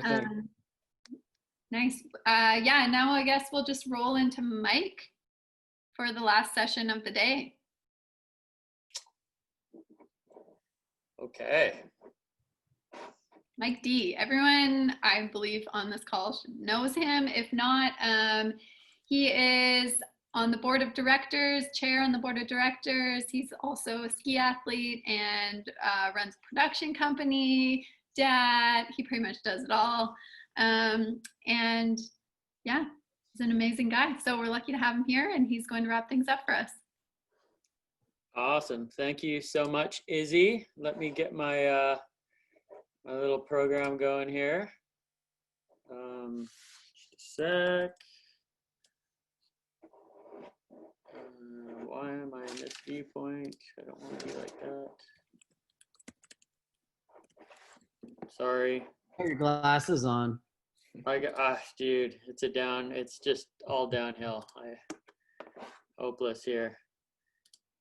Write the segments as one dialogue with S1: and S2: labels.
S1: Um, nice. Now I guess we'll just roll into Mike for the last session of the day.
S2: Okay.
S1: Mike D. Everyone, I believe, on this call knows him. If not, he is on the board of directors, chair on the board of directors. He's also a ski athlete and runs a production company, dad. He pretty much does it all. And yeah, he's an amazing guy. So we're lucky to have him here, and he's going to wrap things up for us.
S2: Awesome. Thank you so much, Izzy. Let me get my my little program going here. Just a sec. Why am I in this viewpoint? I don't want to be like that. Sorry.
S3: Put your glasses on.
S2: I got, dude, it's just all downhill. Hopeless here.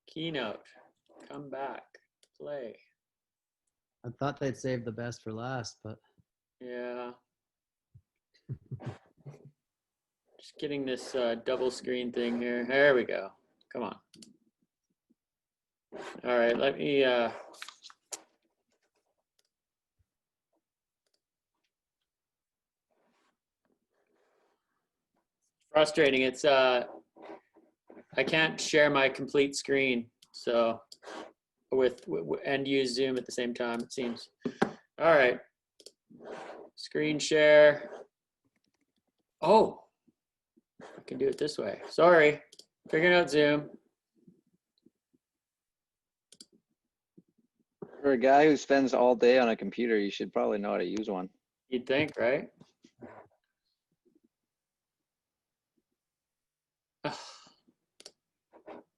S2: Keynote, come back, play.
S3: I thought they'd save the best for last, but.
S2: Yeah. Just getting this double screen thing here. There we go. Come on. All right, let me frustrating. It's I can't share my complete screen, so and use Zoom at the same time, it seems. All right. Screen share. Oh, I can do it this way. Sorry, figuring out Zoom.
S4: For a guy who spends all day on a computer, you should probably know how to use one.
S2: You'd think, right?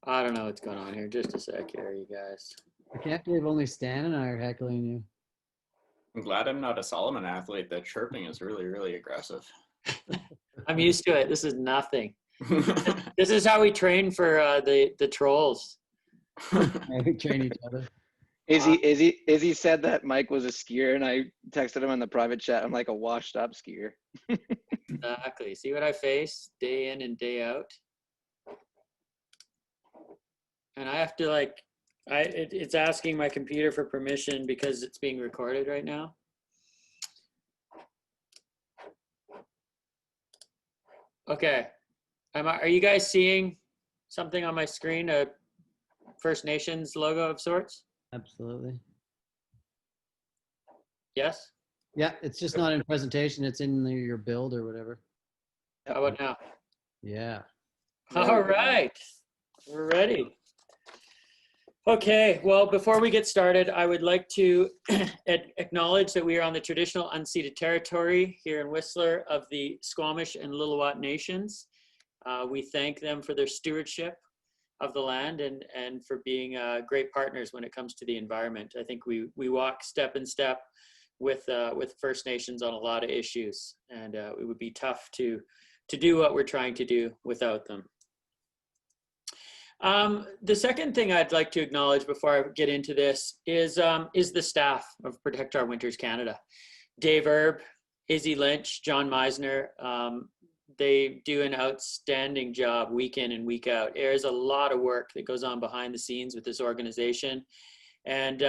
S2: I don't know what's going on here. Just a sec here, you guys.
S3: I can't believe only Stan and I are heckling you.
S5: I'm glad I'm not a Solomon athlete. The chirping is really, really aggressive.
S2: I'm used to it. This is nothing. This is how we train for the trolls.
S3: Yeah, we train each other.
S4: Izzy said that Mike was a skier, and I texted him in the private chat. I'm like a washed up skier.
S2: Exactly. See what I face day in and day out. And I have to it's asking my computer for permission because it's being recorded right now. Okay. Are you guys seeing something on my screen, a First Nations logo of sorts?
S3: Absolutely.
S2: Yes?
S3: Yeah, it's just not in presentation. It's in your build or whatever.
S2: How about now?
S3: Yeah.
S2: All right. We're ready. Okay, well, before we get started, I would like to acknowledge that we are on the traditional unceded territory here in Whistler of the Squamish and Lillooet Nations. We thank them for their stewardship of the land and for being great partners when it comes to the environment. I think we walk step in step with First Nations on a lot of issues, and it would be tough to do what we're trying to do without them. The second thing I'd like to acknowledge before I get into this is the staff of Protect Our Winters Canada. Dave Erb, Izzy Lynch, John Meisner, they do an outstanding job week in and week out. There's a lot of work that goes on behind the scenes with this organization. And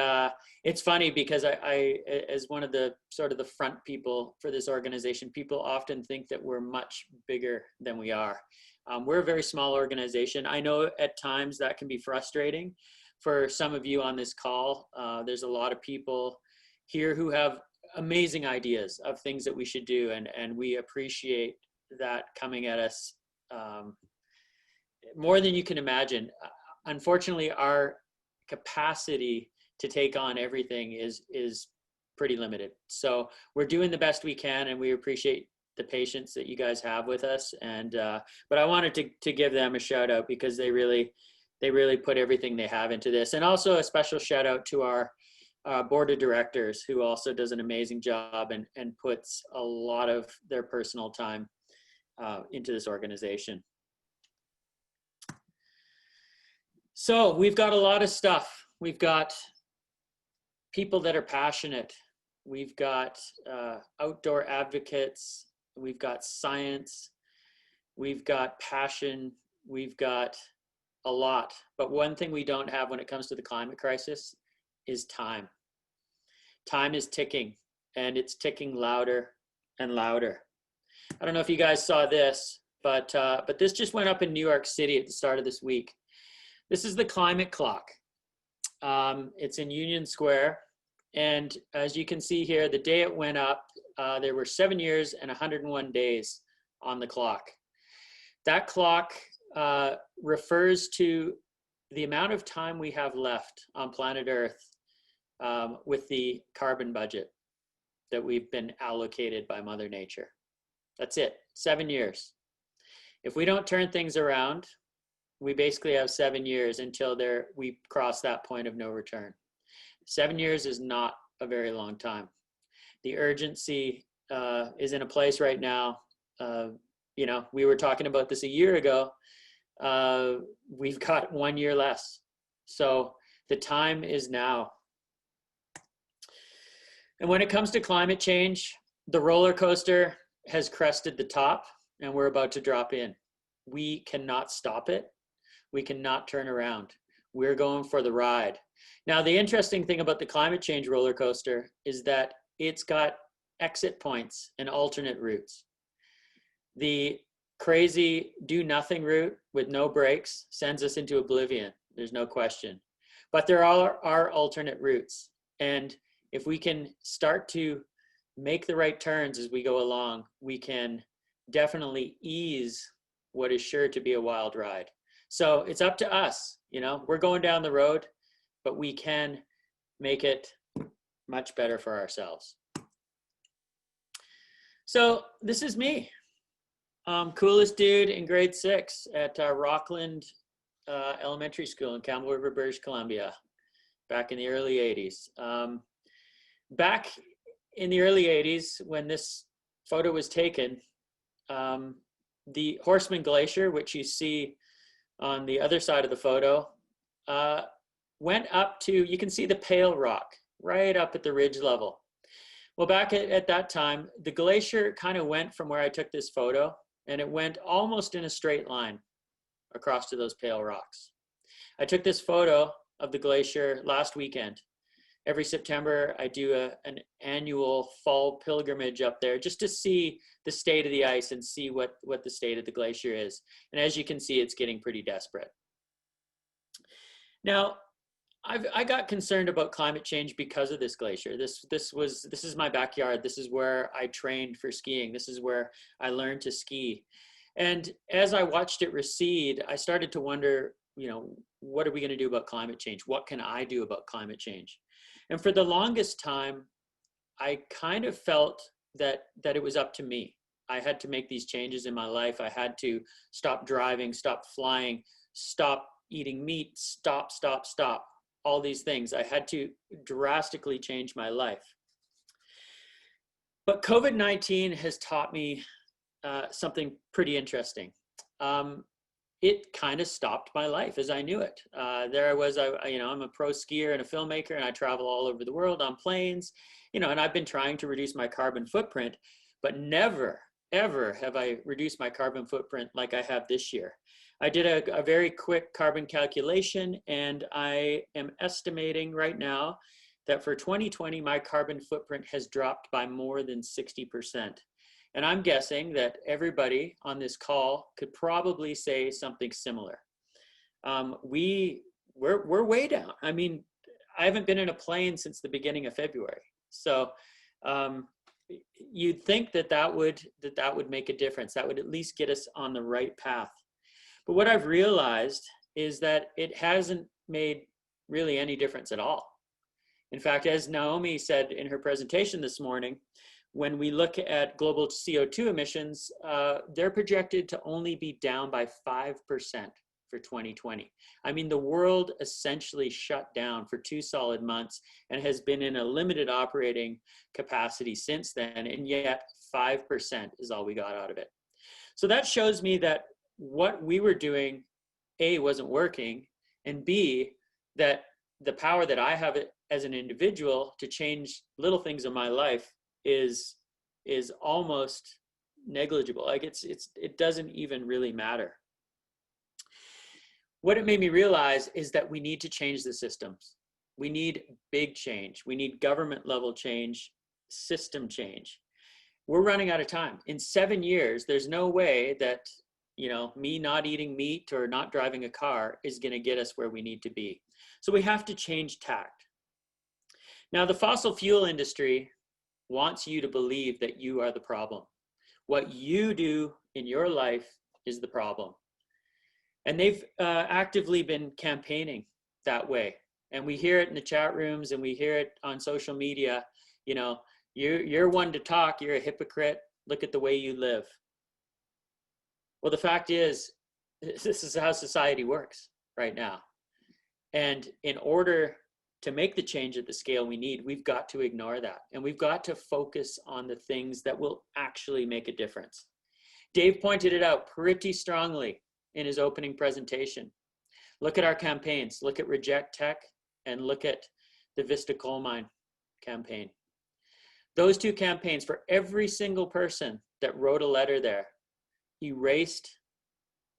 S2: it's funny because I, as one of the sort of the front people for this organization, people often think that we're much bigger than we are. We're a very small organization. I know at times that can be frustrating for some of you on this call. There's a lot of people here who have amazing ideas of things that we should do, and we appreciate that coming at us more than you can imagine. Unfortunately, our capacity to take on everything is pretty limited. So we're doing the best we can, and we appreciate the patience that you guys have with us. And but I wanted to give them a shout out because they really put everything they have into this. And also a special shout out to our board of directors, who also does an amazing job and puts a lot of their personal time into this organization. So we've got a lot of stuff. We've got people that are passionate. we've got outdoor advocates, we've got science, we've got passion, we've got a lot. But one thing we don't have when it comes to the climate crisis is time. Time is ticking, and it's ticking louder and louder. I don't know if you guys saw this, but this just went up in New York City at the start of this week. This is the climate clock. It's in Union Square. And as you can see here, the day it went up, there were 7 years and 101 days on the clock. That clock refers to the amount of time we have left on planet Earth with the carbon budget that we've been allocated by Mother Nature. That's it, 7 years. If we don't turn things around, we basically have 7 years until we cross that point of no return. 7 years is not a very long time. The urgency is in a place right now. You know, we were talking about this a year ago. We've got 1 year less. So the time is now. And when it comes to climate change, the roller coaster has crested the top and we're about to drop in. We cannot stop it. We cannot turn around. We're going for the ride. Now, the interesting thing about the climate change roller coaster is that it's got exit points and alternate routes. The crazy do nothing route with no brakes sends us into oblivion. There's no question. But there are alternate routes. And if we can start to make the right turns as we go along, we can definitely ease what is sure to be a wild ride. So it's up to us, you know, we're going down the road, but we can make it much better for ourselves. So this is me, coolest dude in grade 6 at Rockland Elementary School in Campbell River, British Columbia, back in the early 80s. Back in the early 80s, when this photo was taken, the Horseman Glacier, which you see on the other side of the photo, went up to, you can see the pale rock right up at the ridge level. Well, back at that time, the glacier kind of went from where I took this photo, and it went almost in a straight line across to those pale rocks. I took this photo of the glacier last weekend. Every September, I do an annual fall pilgrimage up there just to see the state of the ice and see what the state of the glacier is. And as you can see, it's getting pretty desperate. Now, I got concerned about climate change because of this glacier. This is my backyard. This is where I trained for skiing. This is where I learned to ski. And as I watched it recede, I started to wonder, you know, what are we going to do about climate change? What can I do about climate change? And for the longest time, I kind of felt that it was up to me. I had to make these changes in my life. I had to stop driving, stop flying, stop eating meat, stop. All these things. I had to drastically change my life. But COVID-19 has taught me something pretty interesting. It kind of stopped my life as I knew it. There I was, I'm a pro skier and a filmmaker, and I travel all over the world on planes, you know, and I've been trying to reduce my carbon footprint, but never, ever have I reduced my carbon footprint like I have this year. I did a very quick carbon calculation, and I am estimating right now that for 2020, my carbon footprint has dropped by more than 60%. And I'm guessing that everybody on this call could probably say something similar. We're way down. I mean, I haven't been in a plane since the beginning of February. So you'd think that would make a difference. That would at least get us on the right path. But what I've realized is that it hasn't made really any difference at all. In fact, as Naomi said in her presentation this morning, when we look at global CO2 emissions, they're projected to only be down by 5% for 2020. I mean, the world essentially shut down for 2 solid months and has been in a limited operating capacity since then, and yet 5% is all we got out of it. So that shows me that what we were doing, A, wasn't working, and B, that the power that I have as an individual to change little things in my life is almost negligible. Like it doesn't even really matter. What it made me realize is that we need to change the systems. We need big change. We need government level change, system change. We're running out of time. In 7 years, there's no way that, me not eating meat or not driving a car is going to get us where we need to be. So we have to change tact. Now, the fossil fuel industry wants you to believe that you are the problem. What you do in your life is the problem. And they've actively been campaigning that way. And we hear it in the chat rooms and we hear it on social media. You're one to talk, you're a hypocrite. Look at the way you live. Well, the fact is, this is how society works right now. And in order to make the change at the scale we need, we've got to ignore that. And we've got to focus on the things that will actually make a difference. Dave pointed it out pretty strongly in his opening presentation. Look at our campaigns. Look at Reject Tech and look at the Vista Coal Mine campaign. Those two campaigns, for every single person that wrote a letter there, erased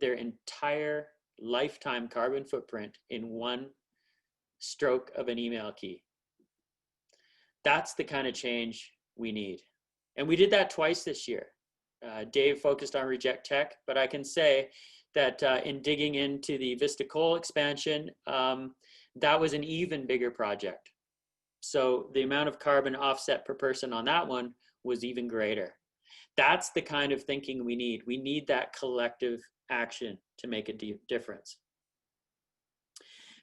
S2: their entire lifetime carbon footprint in one stroke of an email key. That's the kind of change we need. And we did that twice this year. Dave focused on Reject Tech, but I can say that in digging into the Vista Coal expansion, that was an even bigger project. So the amount of carbon offset per person on that one was even greater. That's the kind of thinking we need. We need that collective action to make a difference.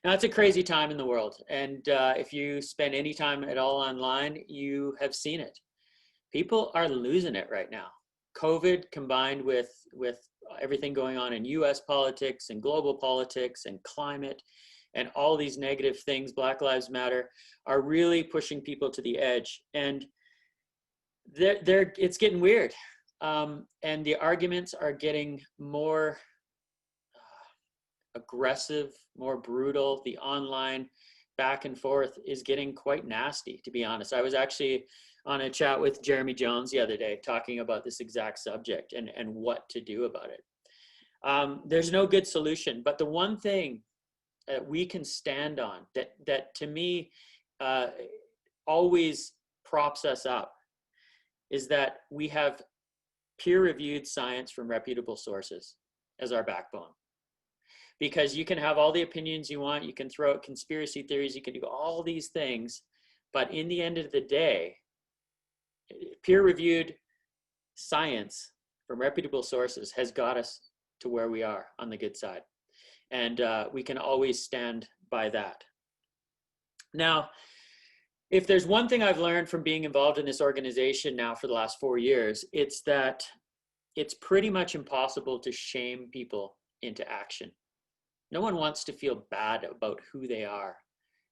S2: Now, it's a crazy time in the world. And if you spend any time at all online, you have seen it. People are losing it right now. COVID combined with everything going on in US politics and global politics and climate and all these negative things, Black Lives Matter, are really pushing people to the edge. And it's getting weird. And the arguments are getting more aggressive, more brutal. The online back and forth is getting quite nasty, to be honest. I was actually on a chat with Jeremy Jones the other day talking about this exact subject and what to do about it. There's no good solution, but the one thing that we can stand on that to me always props us up is that we have peer-reviewed science from reputable sources as our backbone. Because you can have all the opinions you want, you can throw out conspiracy theories, you can do all these things, but in the end of the day, peer-reviewed science from reputable sources has got us to where we are on the good side. And we can always stand by that. Now, if there's one thing I've learned from being involved in this organization now for the last 4 years, it's that it's pretty much impossible to shame people into action. No one wants to feel bad about who they are.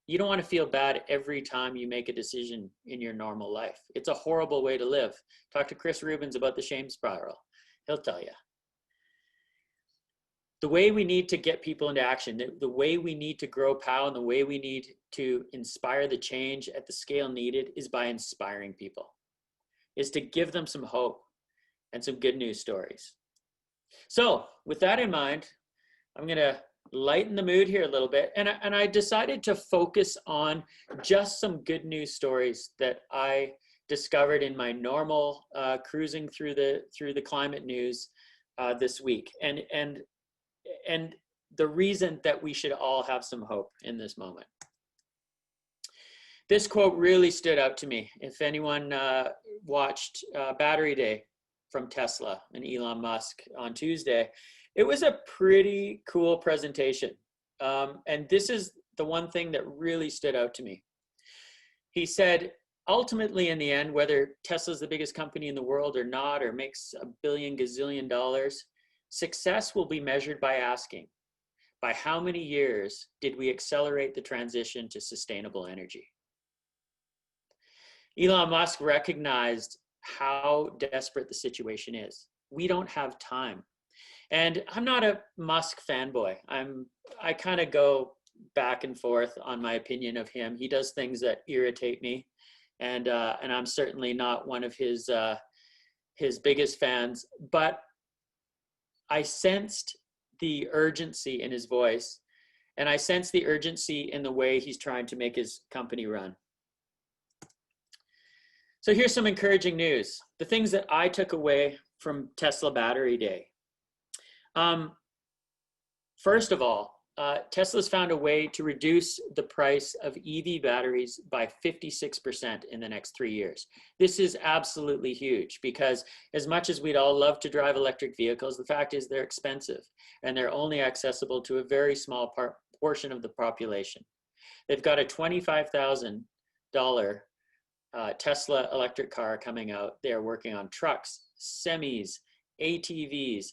S2: You don't want to feel bad every time you make a decision in your normal life. It's a horrible way to live. Talk to Chris Rubens about the shame spiral. He'll tell you. The way we need to get people into action, the way we need to grow POW and the way we need to inspire the change at the scale needed is by inspiring people, is to give them some hope and some good news stories. So with that in mind, I'm going to lighten the mood here a little bit. And I decided to focus on just some good news stories that I discovered in my normal cruising through the climate news this week. And the reason that we should all have some hope in this moment. This quote really stood out to me. If anyone watched Battery Day from Tesla and Elon Musk on Tuesday, it was a pretty cool presentation. And this is the one thing that really stood out to me. He said, ultimately in the end, whether Tesla's the biggest company in the world or not, or makes $1 billion gazillion dollars, success will be measured by asking, by how many years did we accelerate the transition to sustainable energy? Elon Musk recognized how desperate the situation is. We don't have time. And I'm not a Musk fanboy. I kind of go back and forth on my opinion of him. He does things that irritate me, and I'm certainly not one of his biggest fans. But I sensed the urgency in his voice, and I sense the urgency in the way he's trying to make his company run. So here's some encouraging news. The things that I took away from Tesla Battery Day. First of all, Tesla's found a way to reduce the price of EV batteries by 56% in the next 3 years. This is absolutely huge, because as much as we'd all love to drive electric vehicles, the fact is they're expensive and they're only accessible to a very small portion of the population. They've got a $25,000 Tesla electric car coming out. They're working on trucks, semis, ATVs,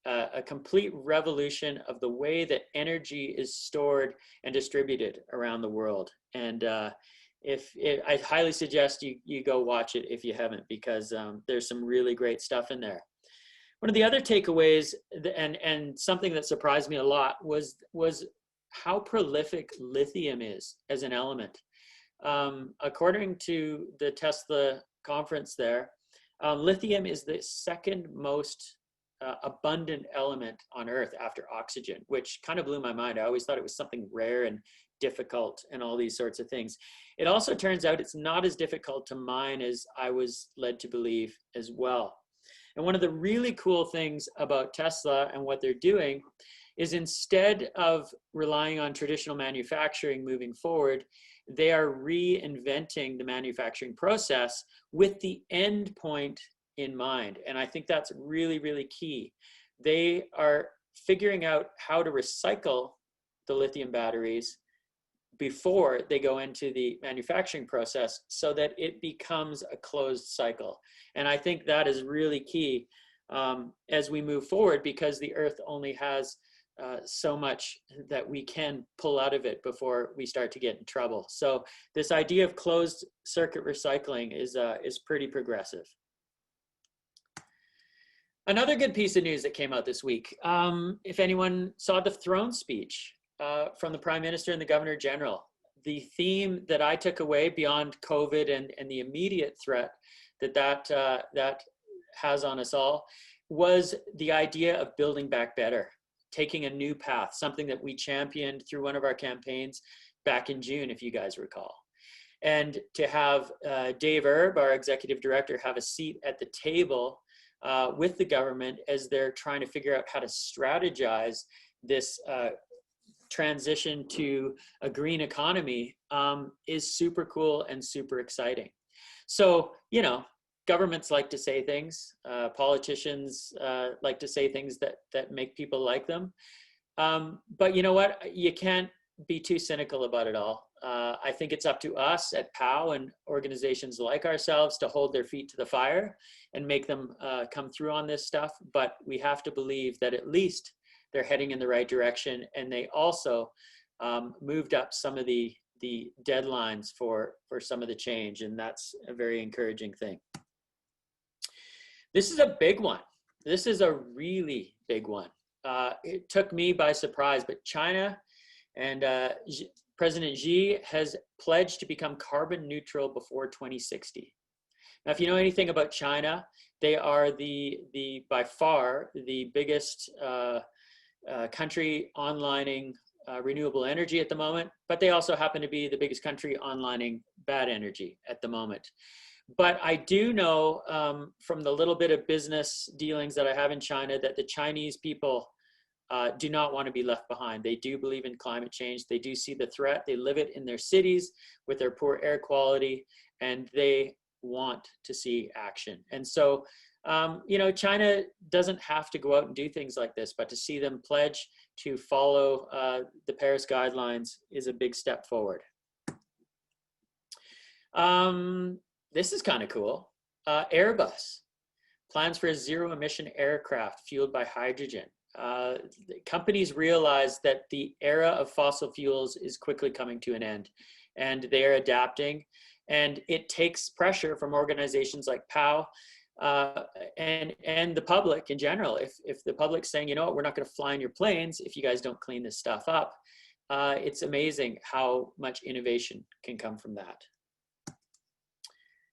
S2: a complete revolution of the way that energy is stored and distributed around the world. And I highly suggest you go watch it if you haven't, because there's some really great stuff in there. One of the other takeaways, and something that surprised me a lot, was how prolific lithium is as an element. According to the Tesla conference there, lithium is the second most abundant element on Earth after oxygen, which kind of blew my mind. I always thought it was something rare and difficult and all these sorts of things. It also turns out it's not as difficult to mine as I was led to believe as well. And one of the really cool things about Tesla and what they're doing is, instead of relying on traditional manufacturing moving forward, they are reinventing the manufacturing process with the end point in mind. And I think that's really, really key. They are figuring out how to recycle the lithium batteries before they go into the manufacturing process, so that it becomes a closed cycle. And I think that is really key as we move forward, because the Earth only has so much that we can pull out of it before we start to get in trouble. So this idea of closed circuit recycling is pretty progressive. Another good piece of news that came out this week, if anyone saw the throne speech from the Prime Minister and the Governor General, the theme that I took away beyond COVID and the immediate threat that has on us all was the idea of building back better, taking a new path, something that we championed through one of our campaigns back in June, if you guys recall. And to have Dave Erb, our executive director, have a seat at the table with the government as they're trying to figure out how to strategize this transition to a green economy is super cool and super exciting. So, you know, governments like to say things, politicians like to say things that make people like them. But you know what? You can't be too cynical about it all. I think it's up to us at POW and organizations like ourselves to hold their feet to the fire and make them come through on this stuff. But we have to believe that at least they're heading in the right direction. And they also moved up some of the deadlines for some of the change. And that's a very encouraging thing. This is a big one. This is a really big one. It took me by surprise, but China and President Xi has pledged to become carbon neutral before 2060. Now, if you know anything about China, they are by far the biggest country onlining renewable energy at the moment, but they also happen to be the biggest country onlining bad energy at the moment. But I do know from the little bit of business dealings that I have in China that the Chinese people do not want to be left behind. They do believe in climate change. They do see the threat. They live it in their cities with their poor air quality, and they want to see action. And so, you know, China doesn't have to go out and do things like this, but to see them pledge to follow the Paris guidelines is a big step forward. This is kind of cool. Airbus plans for a zero-emission aircraft fueled by hydrogen. Companies realize that the era of fossil fuels is quickly coming to an end, and they are adapting. And it takes pressure from organizations like POW and the public in general. If the public's saying, you know what, we're not going to fly in your planes if you guys don't clean this stuff up, it's amazing how much innovation can come from that.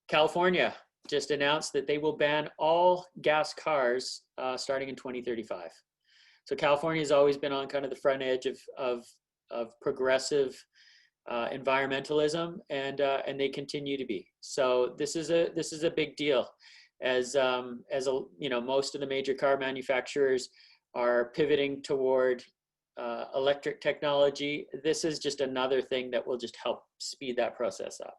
S2: California just announced that they will ban all gas cars starting in 2035. So California has always been on kind of the front edge of progressive environmentalism, and they continue to be. So this is a big deal, as most of the major car manufacturers are pivoting toward electric technology. This is just another thing that will just help speed that process up.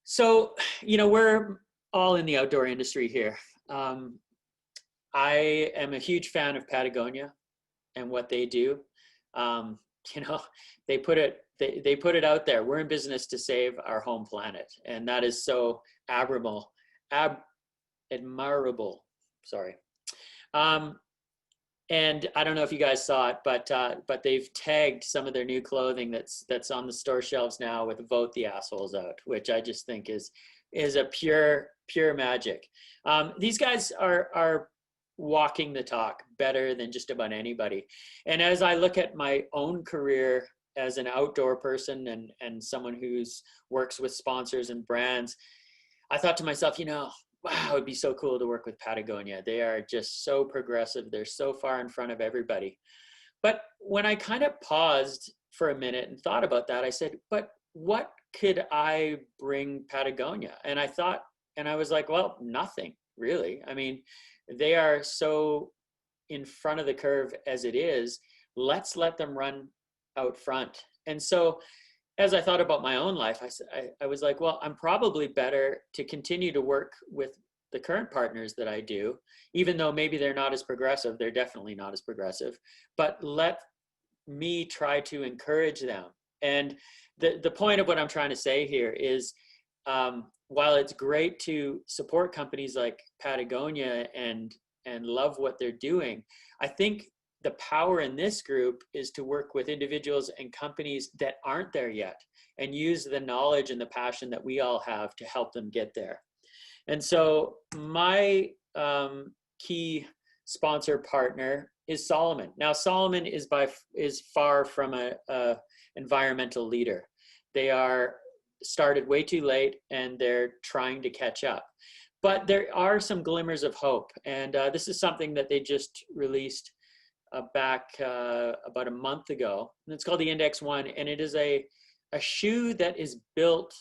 S2: So, we're all in the outdoor industry here. I am a huge fan of Patagonia and what they do. They put it out there. We're in business to save our home planet, and that is so admirable. Sorry. And I don't know if you guys saw it, but they've tagged some of their new clothing that's on the store shelves now with "Vote the Assholes Out," which I just think is a pure magic. These guys are walking the talk better than just about anybody. And as I look at my own career as an outdoor person and someone who's works with sponsors and brands, I thought to myself, wow, it would be so cool to work with Patagonia. They are just so progressive. They're so far in front of everybody. But when I kind of paused for a minute and thought about that, I said, but what could I bring Patagonia? And I was like, well, nothing really. I mean, they are so in front of the curve as it is. Let's let them run out front. And so as I thought about my own life, I was like, well, I'm probably better to continue to work with the current partners that I do, even though maybe they're not as progressive. They're definitely not as progressive, but let me try to encourage them. And the point of what I'm trying to say here is, while it's great to support companies like Patagonia and love what they're doing, I think the power in this group is to work with individuals and companies that aren't there yet and use the knowledge and the passion that we all have to help them get there. And so my key sponsor partner is Salomon. Now, Salomon is far from a environmental leader. They are started way too late and they're trying to catch up. But there are some glimmers of hope. And this is something that they just released back about a month ago. And it's called the Index One. And it is a shoe that is built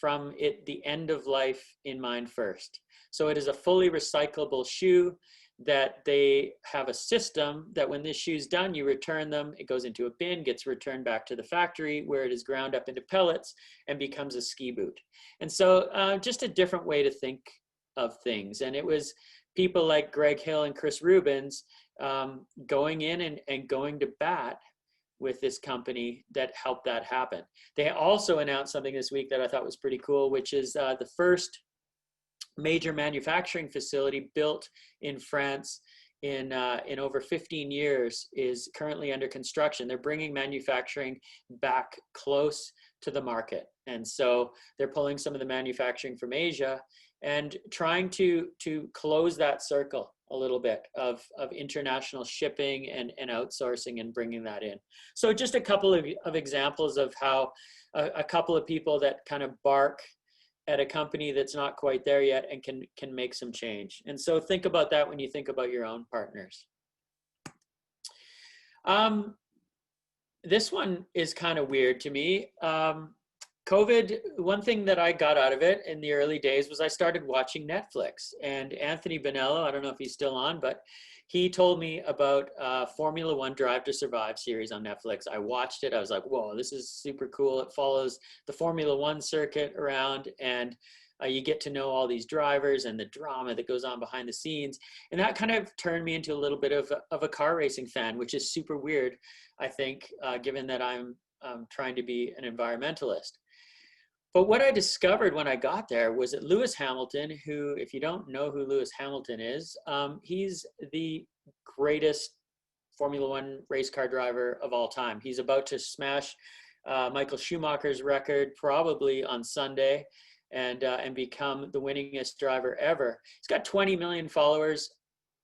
S2: from the end of life in mind first. So it is a fully recyclable shoe that they have a system that when this shoe's done, you return them, it goes into a bin, gets returned back to the factory where it is ground up into pellets and becomes a ski boot. And so just a different way to think of things. And it was people like Greg Hill and Chris Rubens going in and going to bat with this company that helped that happen. They also announced something this week that I thought was pretty cool, which is the first major manufacturing facility built in France in over 15 years is currently under construction. They're bringing manufacturing back close to the market. And so they're pulling some of the manufacturing from Asia and trying to close that circle a little bit of international shipping and outsourcing and bringing that in. So just a couple of examples of how a couple of people that kind of bark at a company that's not quite there yet and can make some change. And so think about that when you think about your own partners. This one is kind of weird to me. COVID, one thing that I got out of it in the early days was I started watching Netflix. And Anthony Bonello, I don't know if he's still on, but he told me about Formula One Drive to Survive series on Netflix. I watched it. I was like, whoa, this is super cool. It follows the Formula One circuit around and you get to know all these drivers and the drama that goes on behind the scenes. And that kind of turned me into a little bit of a car racing fan, which is super weird, I think, given that I'm trying to be an environmentalist. But what I discovered when I got there was that Lewis Hamilton, who, if you don't know who Lewis Hamilton is, he's the greatest Formula One race car driver of all time. He's about to smash Michael Schumacher's record probably on Sunday and become the winningest driver ever. He's got 20 million followers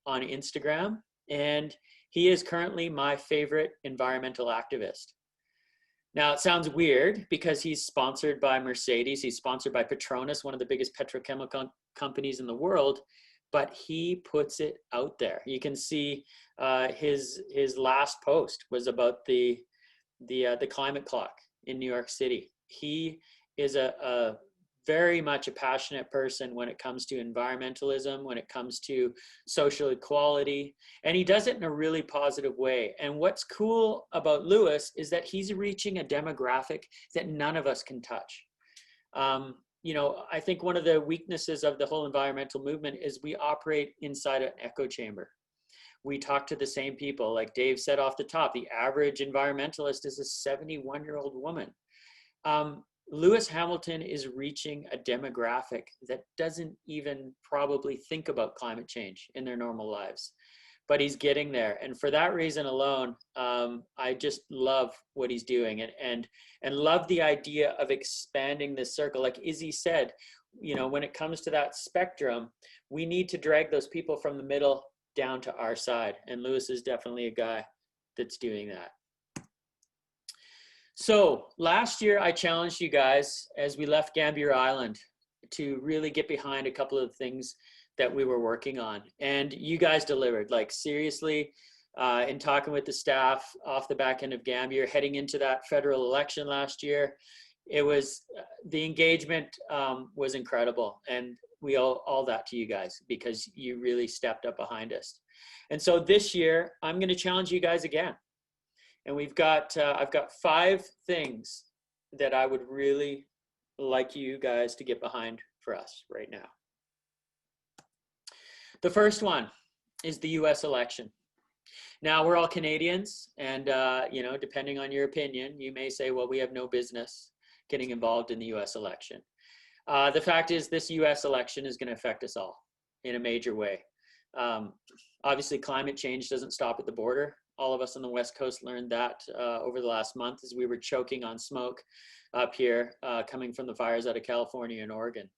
S2: on Instagram, and He is currently my favorite environmental activist. Now, it sounds weird because he's sponsored by Mercedes. He's sponsored by Petronas, one of the biggest petrochemical companies in the world, but he puts it out there. You can see his last post was about the climate clock in New York City. He is a very much a passionate person when it comes to environmentalism, when it comes to social equality, and he does it in a really positive way. And what's cool about Lewis is that he's reaching a demographic that none of us can touch. You know, I think one of the weaknesses of the whole environmental movement is we operate inside an echo chamber. We talk to the same people. Like Dave said off the top, the average environmentalist is a 71-year-old woman. Lewis Hamilton is reaching a demographic that doesn't even probably think about climate change in their normal lives, but he's getting there. And for that reason alone, I just love what he's doing and love the idea of expanding this circle. Like Izzy said, you know, when it comes to that spectrum, we need to drag those people from the middle down to our side. And Lewis is definitely a guy that's doing that. So last year I challenged you guys as we left Gambier Island to really get behind a couple of things that we were working on, and you guys delivered. Like seriously, in talking with the staff off the back end of Gambier, heading into that federal election last year, it was the engagement was incredible, and we owe all that to you guys because you really stepped up behind us. And so this year I'm going to challenge you guys again. And we've got, I've got 5 things that I would really like you guys to get behind for us right now. The first one is the US election. Now, we're all Canadians, and you know, depending on your opinion, you may say, well, we have no business getting involved in the US election. The fact is, this US election is going to affect us all in a major way. Obviously, climate change doesn't stop at the border. All of us on the West Coast learned that over the last month as we were choking on smoke up here coming from the fires out of California and Oregon.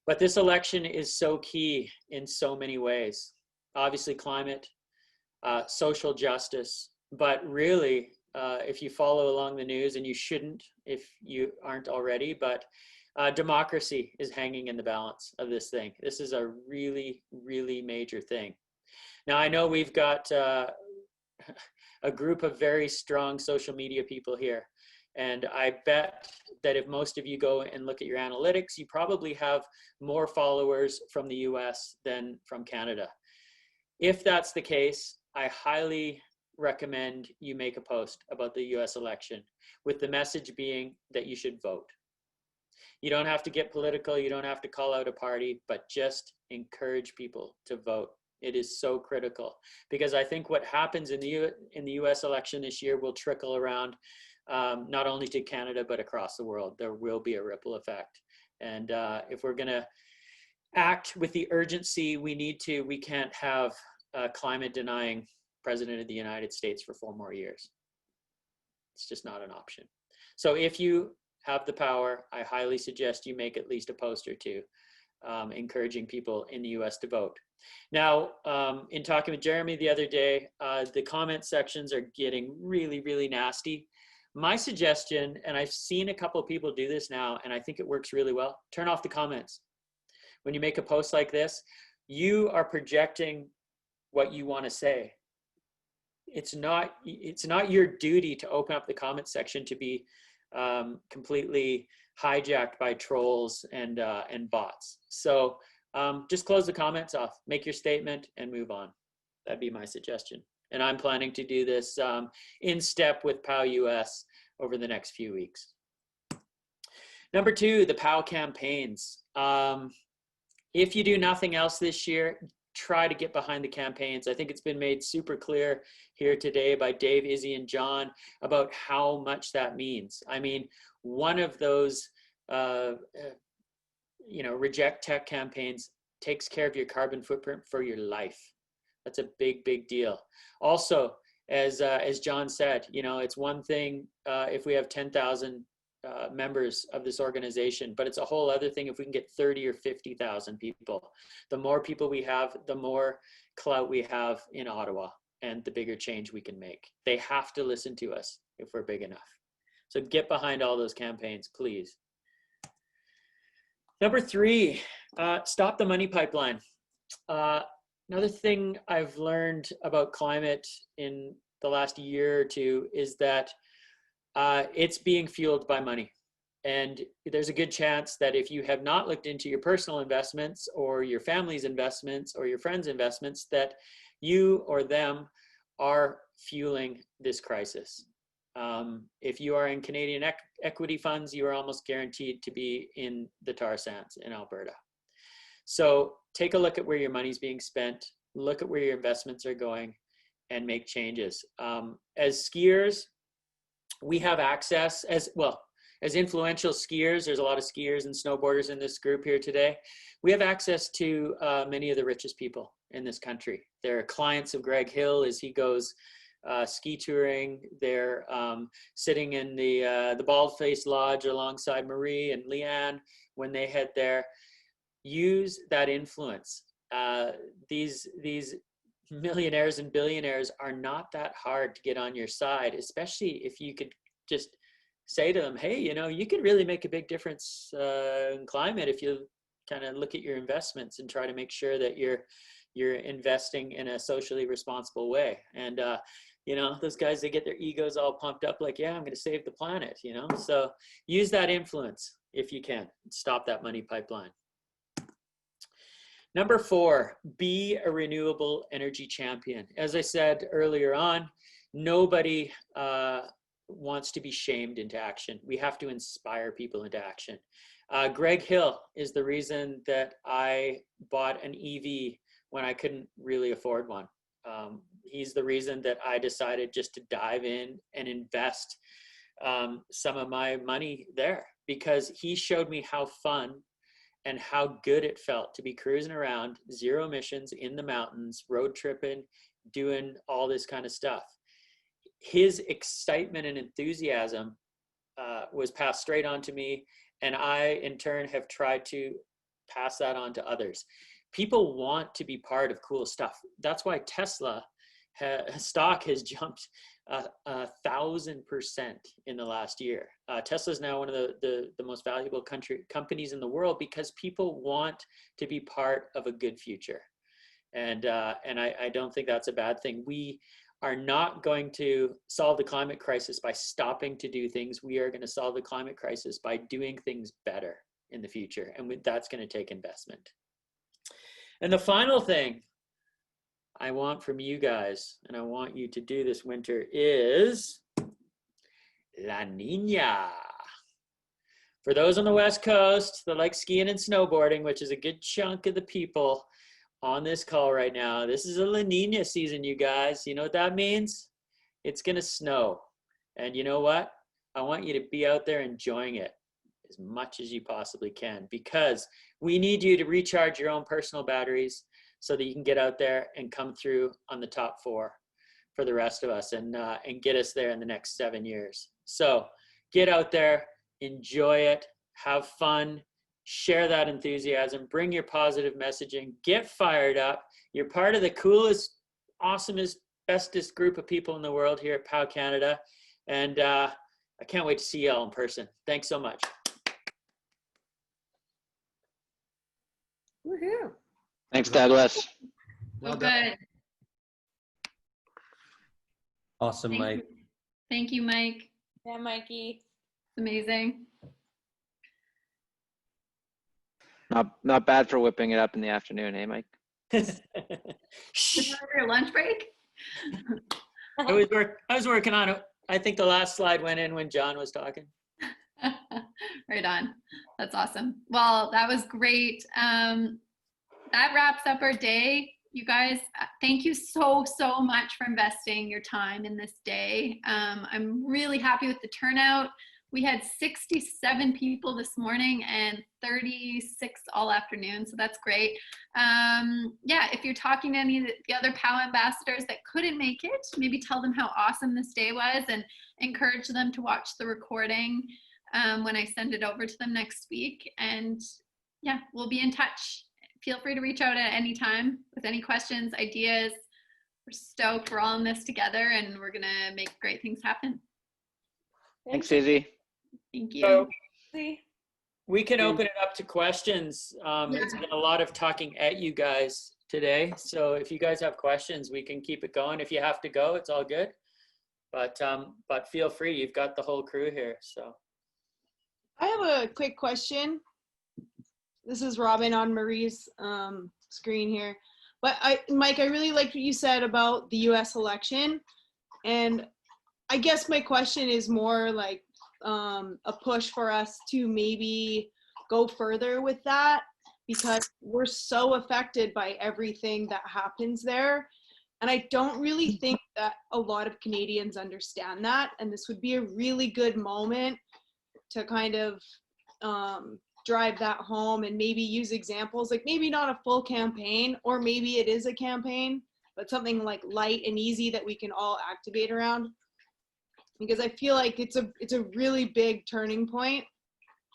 S2: But this election is so key in so many ways. Obviously climate, social justice, but really if you follow along the news, and you shouldn't if you aren't already, but democracy is hanging in the balance of this thing. This is a really, really major thing. Now I know we've got a group of very strong social media people here. And I bet that if most of you go and look at your analytics, you probably have more followers from the US than from Canada. If that's the case, I highly recommend you make a post about the US election with the message being that you should vote. You don't have to get political, you don't have to call out a party, but just encourage people to vote. It is so critical because I think what happens in the US election this year will trickle around not only to Canada, but across the world. There will be a ripple effect. And if we're going to act with the urgency we need to, we can't have a climate denying president of the United States for 4 more years. It's just not an option. So if you have the power, I highly suggest you make at least a post or 2 encouraging people in the US to vote. Now, in talking with Jeremy the other day, the comment sections are getting really, really nasty. My suggestion, and I've seen a couple of people do this now, and I think it works really well, turn off the comments. When you make a post like this, you are projecting what you want to say. It's not your duty to open up the comment section to be completely hijacked by trolls and bots. So just close the comments off, make your statement, and move on. That'd be my suggestion. And I'm planning to do this in step with POW US over the next few weeks. Number 2, the POW campaigns. If you do nothing else this year, try to get behind the campaigns. I think it's been made super clear here today by Dave, Izzy, and John about how much that means. I mean, one of those reject tech campaigns takes care of your carbon footprint for your life. That's a big, big deal. Also, as John said, you know, it's one thing if we have 10,000 members of this organization, but it's a whole other thing if we can get 30 or 50,000 people. The more people we have, the more clout we have in Ottawa. and the bigger change we can make. They have to listen to us if we're big enough. So get behind all those campaigns, please. Number 3, stop the money pipeline. Another thing I've learned about climate in the last year or two is that it's being fueled by money. And there's a good chance that if you have not looked into your personal investments or your family's investments or your friends' investments, that you or them are fueling this crisis. If you are in Canadian equity funds, you are almost guaranteed to be in the tar sands in Alberta. So take a look at where your money's being spent, look at where your investments are going, and make changes. As skiers, we have access as influential skiers. There's a lot of skiers and snowboarders in this group here today. We have access to many of the richest people in this country. They're clients of Greg Hill as he goes ski touring. They're sitting in the Bald-Faced Lodge alongside Marie and Leanne when they head there. Use that influence. These millionaires and billionaires are not that hard to get on your side, especially if you could just say to them, hey, you could really make a big difference in climate if you kind of look at your investments and try to make sure that you're investing in a socially responsible way. And those guys, they get their egos all pumped up like, yeah, I'm going to save the planet, So use that influence if you can. Stop that money pipeline. Number 4, be a renewable energy champion. As I said earlier on, nobody wants to be shamed into action. We have to inspire people into action. Greg Hill is the reason that I bought an EV when I couldn't really afford one. He's the reason that I decided just to dive in and invest some of my money there, because he showed me how fun and how good it felt to be cruising around, zero emissions in the mountains, road tripping, doing all this kind of stuff. His excitement and enthusiasm was passed straight on to me, and I, in turn, have tried to pass that on to others. People want to be part of cool stuff. That's why Tesla stock has jumped 1,000% in the last year. Tesla is now one of the most valuable companies in the world because people want to be part of a good future. And I don't think that's a bad thing. We are not going to solve the climate crisis by stopping to do things. We are going to solve the climate crisis by doing things better in the future. And that's going to take investment. And the final thing I want from you guys, and I want you to do this winter, is La Nina. For those on the West Coast that like skiing and snowboarding, which is a good chunk of the people on this call right now, this is a La Nina season, you guys. You know what that means? It's gonna snow. And you know what? I want you to be out there enjoying it as much as you possibly can, because we need you to recharge your own personal batteries so that you can get out there and come through on the top 4 for the rest of us and get us there in the next 7 years. So get out there, enjoy it, have fun, share that enthusiasm, bring your positive messaging, get fired up. You're part of the coolest, awesomest, bestest group of people in the world here at POW Canada. And I can't wait to see you all in person. Thanks so much.
S6: Woohoo.
S4: Thanks, Douglas.
S3: Well
S1: So
S3: done.
S1: good.
S7: Awesome,
S1: Thank
S7: Mike.
S1: you. Thank you, Mike.
S6: Yeah, Mikey.
S1: Amazing.
S4: Not bad for whipping it up in the afternoon, hey, Mike?
S2: Shh.
S1: Your lunch break?
S2: I was working on it. I think the last slide went in when John was talking.
S1: Right on. That's awesome. Well, that was great. That wraps up our day. You guys, thank you so much for investing your time in this day. I'm really happy with the turnout. We had 67 people this morning and 36 all afternoon, so that's great. Yeah, if you're talking to any of the other POW ambassadors that couldn't make it, maybe tell them how awesome this day was and encourage them to watch the recording when I send it over to them next week. And yeah, we'll be in touch. Feel free to reach out at any time with any questions, ideas, we're stoked. We're all in this together, and we're gonna make great things happen.
S4: Thanks, Izzy.
S1: Thank you.
S2: So
S6: See?
S2: we can open it up to questions. It's been a lot of talking at you guys today. So if you guys have questions, we can keep it going. If you have to go, it's all good. But feel free. You've got the whole crew here. So
S6: I have a quick question. This is Robin on Marie's screen here. But Mike, I really liked what you said about the US election. And I guess my question is more like a push for us to maybe go further with that, because we're so affected by everything that happens there. And I don't really think that a lot of Canadians understand that. And this would be a really good moment to kind of drive that home and maybe use examples, like maybe not a full campaign, or maybe it is a campaign, but something like light and easy that we can all activate around. Because I feel like it's a really big turning point,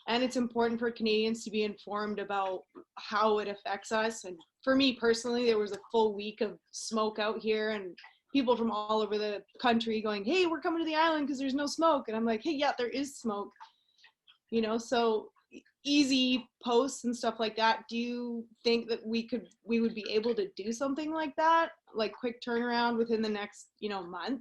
S6: and it's important for Canadians to be informed about how it affects us. And for me personally, there was a full week of smoke out here, and people from all over the country going, hey, we're coming to the island because there's no smoke. And I'm like, hey, yeah, there is smoke. You know, so easy posts and stuff like that. Do you think that we would be able to do something like that, like quick turnaround within the next, month?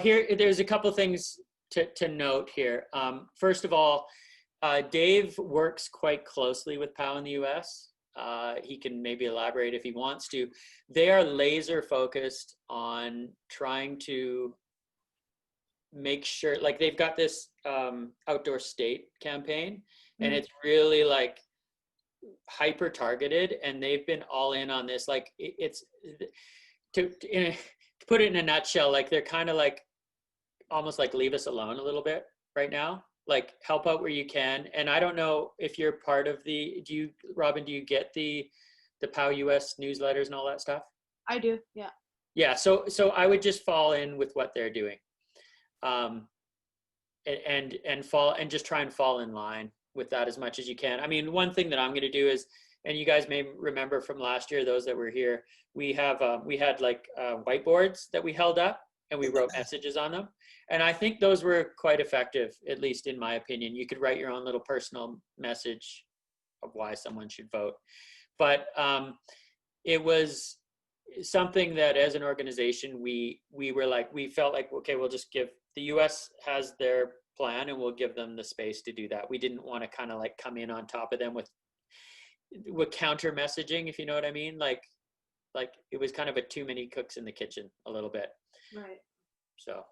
S2: Here, there's a couple things to note here. First of all, Dave works quite closely with POW in the US. He can maybe elaborate if he wants to. They are laser focused on trying to make sure, like they've got this outdoor state campaign, and it's really like hyper targeted, and they've been all in on this. Like it's to put it in a nutshell, like they're kind of like almost like leave us alone a little bit right now, like help out where you can. And I don't know if you're part of Robin, do you get the POW US newsletters and all that stuff?
S6: I do, yeah.
S2: Yeah, so I would just fall in with what they're doing. And just try and fall in line with that as much as you can. I mean, one thing that I'm going to do is, and you guys may remember from last year, those that were here, we had whiteboards that we held up and we wrote messages on them. And I think those were quite effective, at least in my opinion. You could write your own little personal message of why someone should vote. But it was something that as an organization, we felt like, okay, we'll just give, the US has their plan and we'll give them the space to do that. We didn't want to kind of like come in on top of them with counter messaging, if you know what I mean. Like it was kind of a too many cooks in the kitchen a little bit.
S6: Right.
S2: So.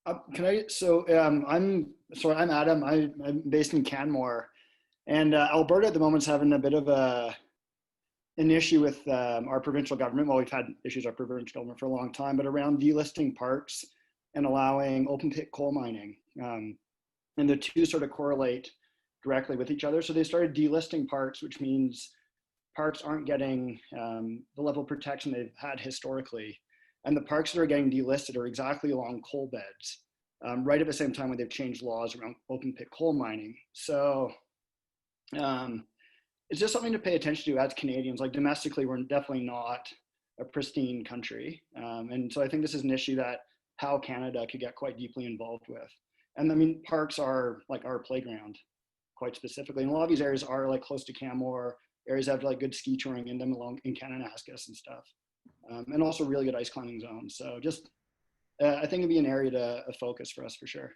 S7: I'm Adam. I'm based in Canmore, and Alberta at the moment is having a bit of an issue with our provincial government. Well, we've had issues with our provincial government for a long time, but around delisting parks and allowing open pit coal mining. And the two sort of correlate directly with each other. So they started delisting parks, which means parks aren't getting the level of protection they've had historically. And the parks that are getting delisted are exactly along coal beds, right at the same time when they've changed laws around open pit coal mining. So it's just something to pay attention to as Canadians. Like domestically, we're definitely not a pristine country. And so I think this is an issue that POW Canada could get quite deeply involved with. And I mean, parks are like our playground, quite specifically. And a lot of these areas are like close to Canmore, areas that have like good ski touring in them along in Kananaskis and stuff. And also really good ice climbing zones. So just, I think it'd be an area to focus for us for sure.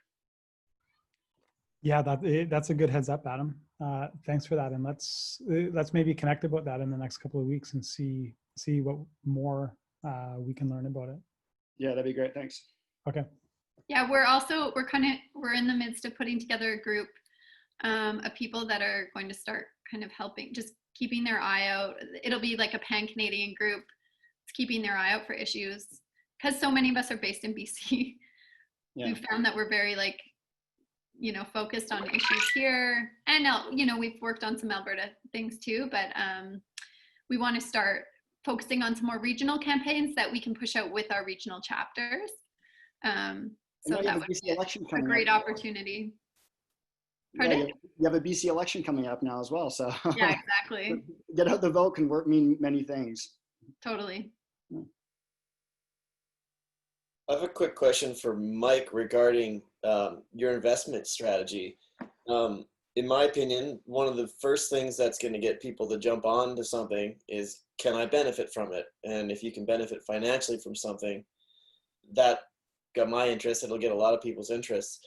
S8: Yeah, that's a good heads up, Adam. Thanks for that. And let's maybe connect about that in the next couple of weeks and see what more we can learn about it.
S7: Yeah, that'd be great. Thanks.
S8: Okay.
S1: Yeah, we're in the midst of putting together a group of people that are going to start kind of helping, just keeping their eye out. It'll be like a pan-Canadian group. It's keeping their eye out for issues, because so many of us are based in BC. Yeah. We've found that we're very focused on issues here, and we've worked on some Alberta things too, but we want to start focusing on some more regional campaigns that we can push out with our regional chapters. So that would be a great opportunity. Pardon?
S7: You have a BC election coming up now as well. So
S1: Yeah, exactly.
S7: get out the vote can mean many things.
S1: Totally.
S9: I have a quick question for Mike regarding your investment strategy. In my opinion, one of the first things that's going to get people to jump on to something is, can I benefit from it? And if you can benefit financially from something, that got my interest. It'll get a lot of people's interests.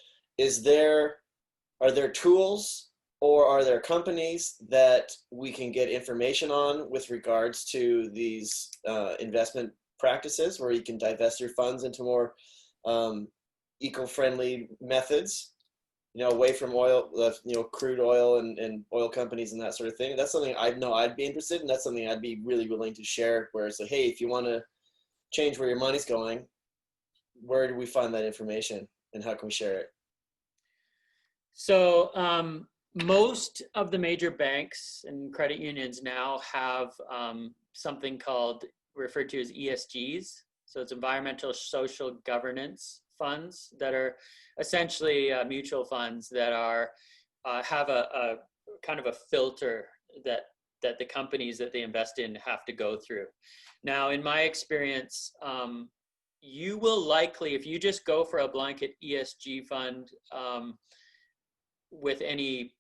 S9: Are there tools or are there companies that we can get information on with regards to these investment practices where you can divest your funds into more eco-friendly methods, away from oil, crude oil and oil companies and that sort of thing? That's something I know I'd be interested in. That's something I'd be really willing to share, where it's like, hey, if you want to change where your money's going, where do we find that information and how can we share it?
S2: So most of the major banks and credit unions now have something referred to as ESGs. So it's environmental social governance funds that are essentially mutual funds that have a kind of a filter that the companies that they invest in have to go through. Now, in my experience, you will likely, if you just go for a blanket ESG fund with any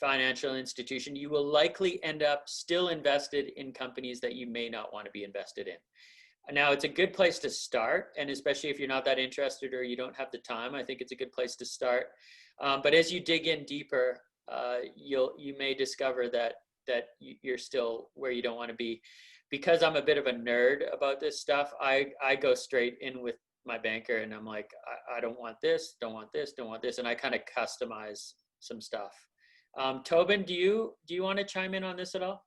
S2: financial institution, you will likely end up still invested in companies that you may not want to be invested in. Now, it's a good place to start, and especially if you're not that interested or you don't have the time, I think it's a good place to start. But as you dig in deeper, you may discover that you're still where you don't want to be. Because I'm a bit of a nerd about this stuff, I go straight in with my banker and I'm like, I don't want this, don't want this, don't want this, and I kind of customize some stuff. Tobin, do you want to chime in on this at all?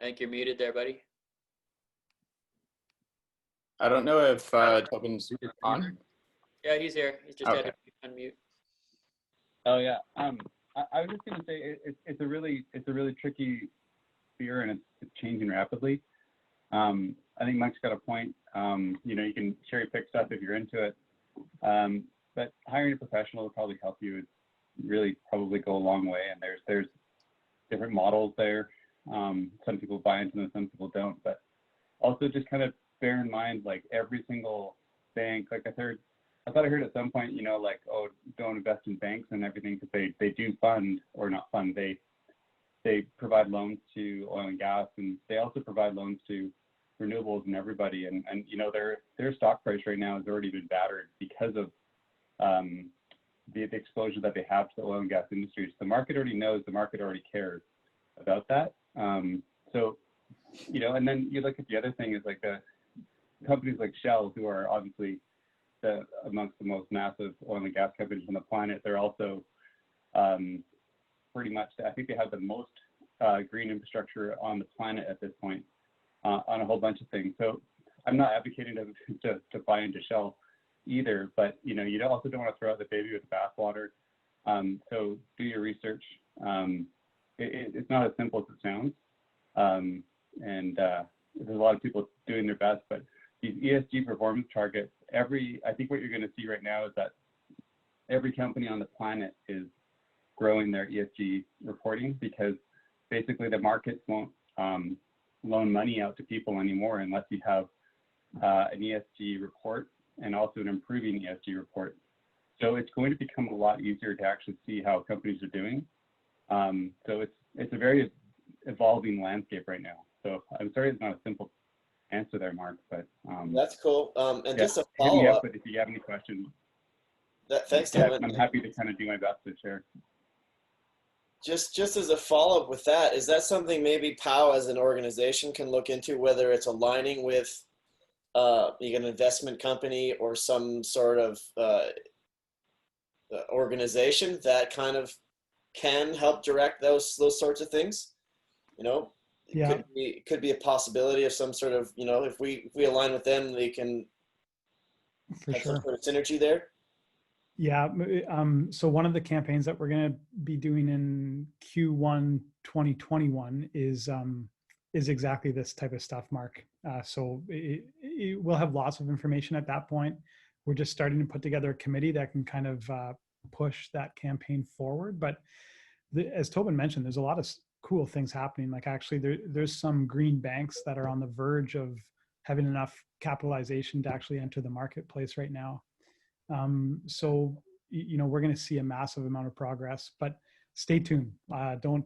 S2: I think you're muted there, buddy.
S5: I don't know if Tobin's on.
S2: Yeah, he's here. He's just had to unmute.
S10: Oh yeah. I was just gonna say it's a really tricky sphere and it's changing rapidly. I think Mike's got a point. You can cherry pick stuff if you're into it, but hiring a professional will probably help you. Really probably go a long way. And there's different models there. Some people buy into them, some people don't. But also just kind of bear in mind, like every single bank, like I thought I heard at some point, like, oh, don't invest in banks and everything, because they do fund, or not fund, they provide loans to oil and gas, and they also provide loans to renewables and everybody. And their stock price right now has already been battered because of the exposure that they have to the oil and gas industry. So the market already knows, the market already cares about that. And then you look at the other thing is like the companies like Shell, who are obviously amongst the most massive oil and gas companies on the planet. They're also pretty much, I think they have the most green infrastructure on the planet at this point on a whole bunch of things. So I'm not advocating to buy into Shell either, but you also don't want to throw out the baby with the bathwater. So do your research. It's not as simple as it sounds. There's a lot of people doing their best, but these ESG performance targets, I think what you're going to see right now is that every company on the planet is growing their ESG reporting, because basically the markets won't loan money out to people anymore unless you have an ESG report and also an improving ESG report. So it's going to become a lot easier to actually see how companies are doing. So it's a very evolving landscape right now. So I'm sorry it's not a simple answer there, Mark, but
S9: that's cool. And
S10: yeah,
S9: just a follow-up.
S10: But if you have any questions,
S9: thanks,
S10: yeah,
S9: Tobin.
S10: I'm happy to kind of do my best to share.
S9: Just as a follow-up with that, is that something maybe POW as an organization can look into, whether it's aligning with an investment company or some sort of organization that kind of can help direct those sorts of things?
S8: Yeah.
S9: Could be a possibility of some sort of, if we align with them, they can
S8: For
S9: have
S8: sure.
S9: some sort of synergy there.
S8: Yeah. So one of the campaigns that we're going to be doing in Q1 2021 is exactly this type of stuff, Mark. So we'll have lots of information at that point. We're just starting to put together a committee that can kind of push that campaign forward. But as Tobin mentioned, there's a lot of cool things happening. Like actually there's some green banks that are on the verge of having enough capitalization to actually enter the marketplace right now. So, we're going to see a massive amount of progress, but stay tuned. Don't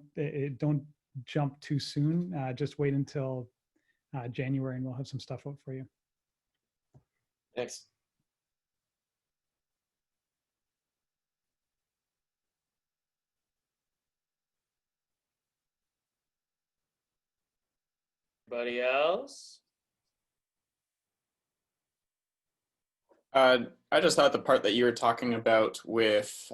S8: jump too soon. Just wait until January and we'll have some stuff out for you.
S9: Thanks.
S2: Anybody else?
S5: I just thought the part that you were talking about with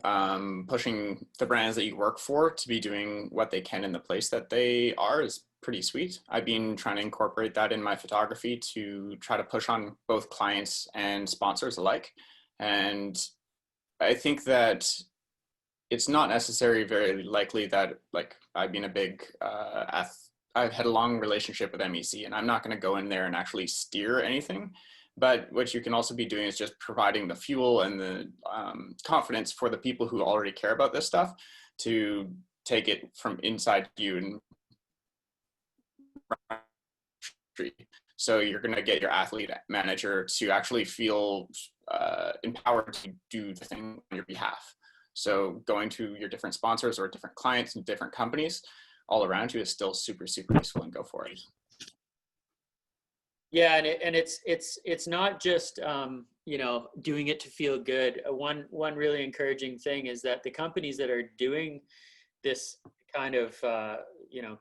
S5: pushing the brands that you work for to be doing what they can in the place that they are is pretty sweet. I've been trying to incorporate that in my photography to try to push on both clients and sponsors alike. And I think that it's not necessarily very likely that, like, I've been a big I've had a long relationship with MEC, and I'm not going to go in there and actually steer anything. But what you can also be doing is just providing the fuel and the confidence for the people who already care about this stuff to take it from inside you and so you're going to get your athlete manager to actually feel empowered to do the thing on your behalf. So going to your different sponsors or different clients and different companies all around you is still super, super useful, and go for it.
S2: Yeah, and it's not just doing it to feel good. One really encouraging thing is that the companies that are doing this kind of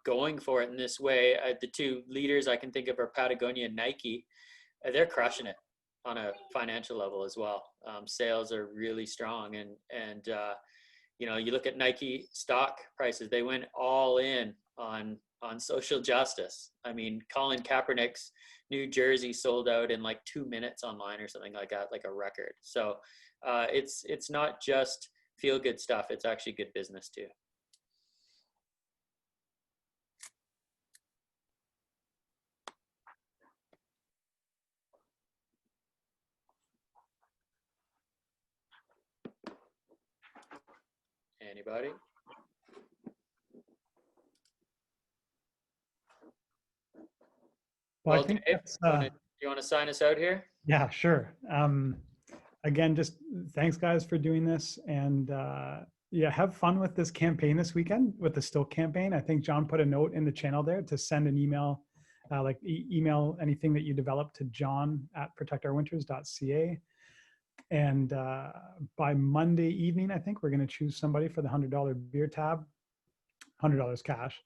S2: going for it in this way, the two leaders I can think of are Patagonia and Nike. They're crushing it on a financial level as well. Sales are really strong, and you look at Nike stock prices; they went all in on social justice. I mean, Colin Kaepernick's New Jersey sold out in like 2 minutes online or something like that, like a record. So it's not just feel good stuff. It's actually good business too. Anybody?
S8: Well, I think
S2: Dave,
S8: that's,
S2: you want to sign us out here?
S8: yeah, sure. Again, just thanks guys for doing this, and yeah, have fun with this campaign this weekend with the Still campaign. I think John put a note in the channel there to send an email, email anything that you develop to john@protectourwinters.ca. And by Monday evening, I think we're going to choose somebody for the $100 beer tab, $100 cash.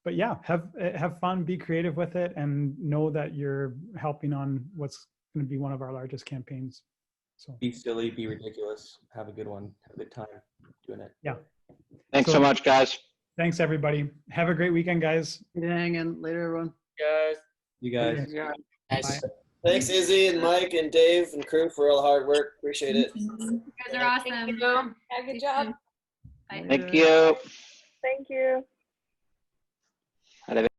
S8: But yeah, have fun, be creative with it, and know that you're helping on what's going to be one of our largest campaigns. So
S11: be silly, be ridiculous, have a good one, have a good time doing it.
S8: Yeah.
S4: Thanks so much, guys.
S8: Thanks everybody. Have a great weekend, guys.
S3: Good hanging. Later, everyone.
S2: Guys.
S11: You guys.
S3: Yeah.
S2: Nice.
S9: Thanks, Izzy and Mike and Dave and crew for all the hard work. Appreciate it.
S1: You guys are awesome.
S6: Thank you. Have a good job.
S1: Bye.
S4: Thank you.
S12: Thank you.